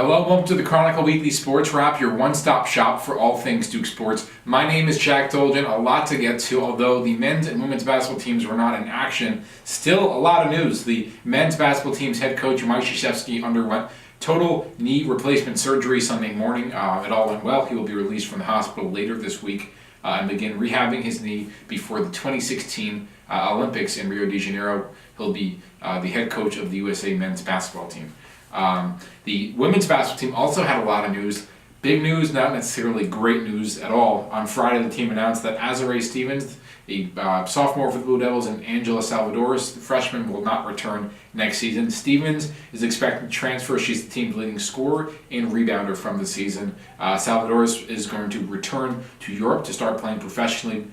Hello, welcome to the Chronicle Weekly Sports Wrap, your one-stop shop for all things Duke sports. My name is Jack Dolgin. A lot to get to, although the men's and women's basketball teams were not in action. Still a lot of news. The men's basketball team's head coach, Mike Krzyzewski, underwent total knee replacement surgery Sunday morning. It all went well. He will be released from the hospital later this week and begin rehabbing his knee before the 2016 Olympics in Rio de Janeiro. He'll be the head coach of the USA men's basketball team. The women's basketball team also had a lot of news. Big news, not necessarily great news at all. On Friday, the team announced that Azurá Stevens, a sophomore for the Blue Devils, and Angela Salvadores, the freshman, will not return next season. Stevens is expected to transfer. She's the team's leading scorer and rebounder from the season. Salvadores is going to return to Europe to start playing professionally.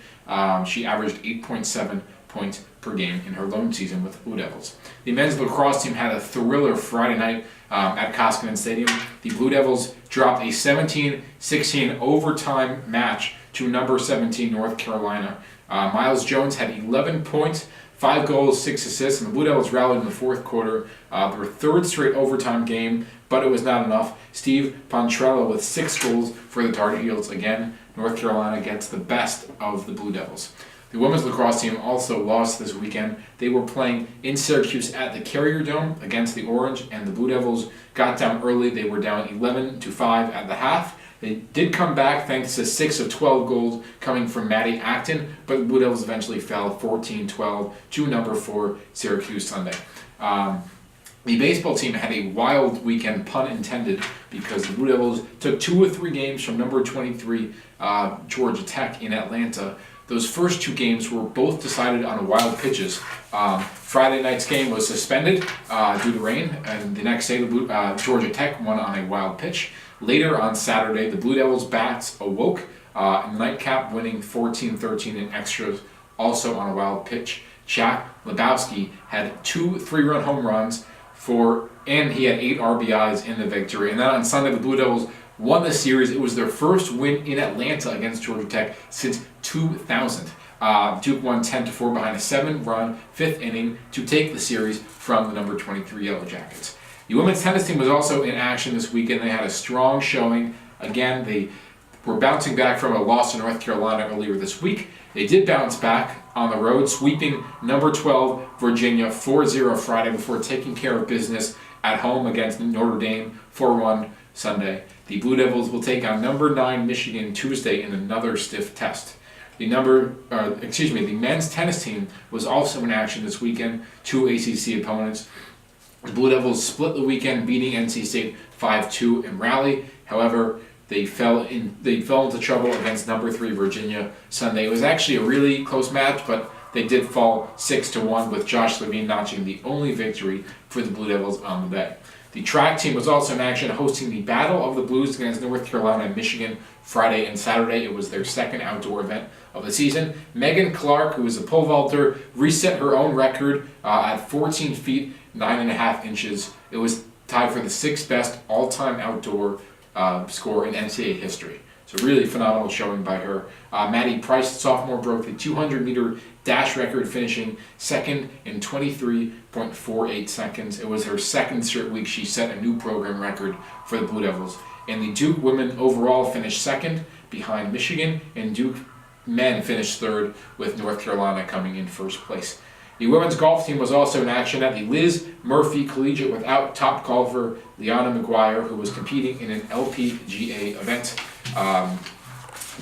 She averaged 8.7 points per game in her lone season with the Blue Devils. The men's lacrosse team had a thriller Friday night at Koskinen Stadium. The Blue Devils dropped a 17-16 overtime match to number 17 North Carolina. Miles Jones had 11 points, 5 goals, 6 assists, and the Blue Devils rallied in the fourth quarter. Their third straight overtime game, but it was not enough. Steve Pontrello with 6 goals for the Tar Heels. Again, North Carolina gets the best of the Blue Devils. The women's lacrosse team also lost this weekend. They were playing in Syracuse at the Carrier Dome against the Orange, and the Blue Devils got down early. They were down 11-5 at the half. They did come back thanks to 6 of 12 goals coming from Maddie Acton, but the Blue Devils eventually fell 14-12 to number 4 Syracuse Sunday. The baseball team had a wild weekend, pun intended, because the Blue Devils took 2 of 3 games from number 23 Georgia Tech in Atlanta. Those first 2 games were both decided on wild pitches. Friday night's game was suspended due to rain, and the next day Georgia Tech won on a wild pitch. Later on Saturday, the Blue Devils bats awoke, nightcap winning 14-13 in extras, also on a wild pitch. Jack Lebowski had 2 3-run home runs and he had 8 RBIs in the victory. And then on Sunday, the Blue Devils won the series. It was their first win in Atlanta against Georgia Tech since 2000. Duke won 10-4 behind a 7-run 5th inning to take the series from the number 23 Yellow Jackets. The women's tennis team was also in action this weekend. They had a strong showing. Again, they were bouncing back from a loss to North Carolina earlier this week. They did bounce back on the road, sweeping number 12 Virginia 4-0 Friday before taking care of business at home against Notre Dame 4-1 Sunday. The Blue Devils will take on number 9 Michigan Tuesday in another stiff test. The men's tennis team was also in action this weekend. 2 ACC opponents. The Blue Devils split the weekend, beating NC State 5-2 in Raleigh. However, they fell into trouble against number 3 Virginia Sunday. It was actually a really close match, but they did fall 6-1, with Josh Levine notching the only victory for the Blue Devils on the day. The track team was also in action, hosting the Battle of the Blues against North Carolina and Michigan Friday and Saturday. It was their second outdoor event of the season. Megan Clark, who is a pole vaulter, reset her own record at 14 feet 9.5 inches. It was tied for the 6th best all-time outdoor score in NCAA history. So really phenomenal showing by her. Maddie Price, sophomore, broke the 200-meter dash record, finishing second in 23.48 seconds. It was her second straight week she set a new program record for the Blue Devils. And the Duke women overall finished second behind Michigan, and Duke men finished third, with North Carolina coming in first place. The women's golf team was also in action at the Liz Murphy Collegiate without top golfer Liana McGuire, who was competing in an LPGA event.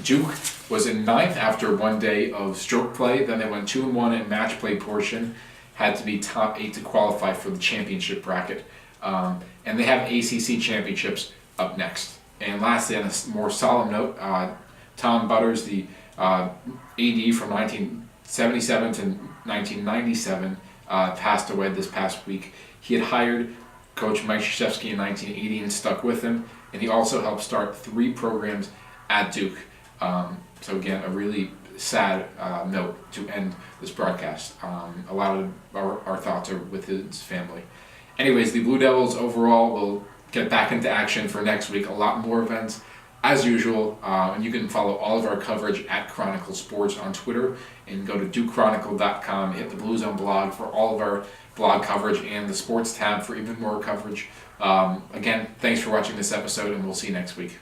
Duke was in 9th after 1 day of stroke play. Then they went 2-1 in match play portion. Had to be top 8 to qualify for the championship bracket. And they have ACC championships up next. And lastly, on a more solemn note, Tom Butters, the AD from 1977 to 1997, passed away this past week. He had hired Coach Mike Krzyzewski in 1980 and stuck with him, and he also helped start 3 programs at Duke. So again, a really sad note to end this broadcast. A lot of our thoughts are with his family. Anyways, the Blue Devils overall will get back into action for next week. A lot more events as usual, and you can follow all of our coverage at Chronicle Sports on Twitter and go to DukeChronicle.com. Hit the Blue Zone blog for all of our blog coverage and the sports tab for even more coverage. Again, thanks for watching this episode, and we'll see you next week.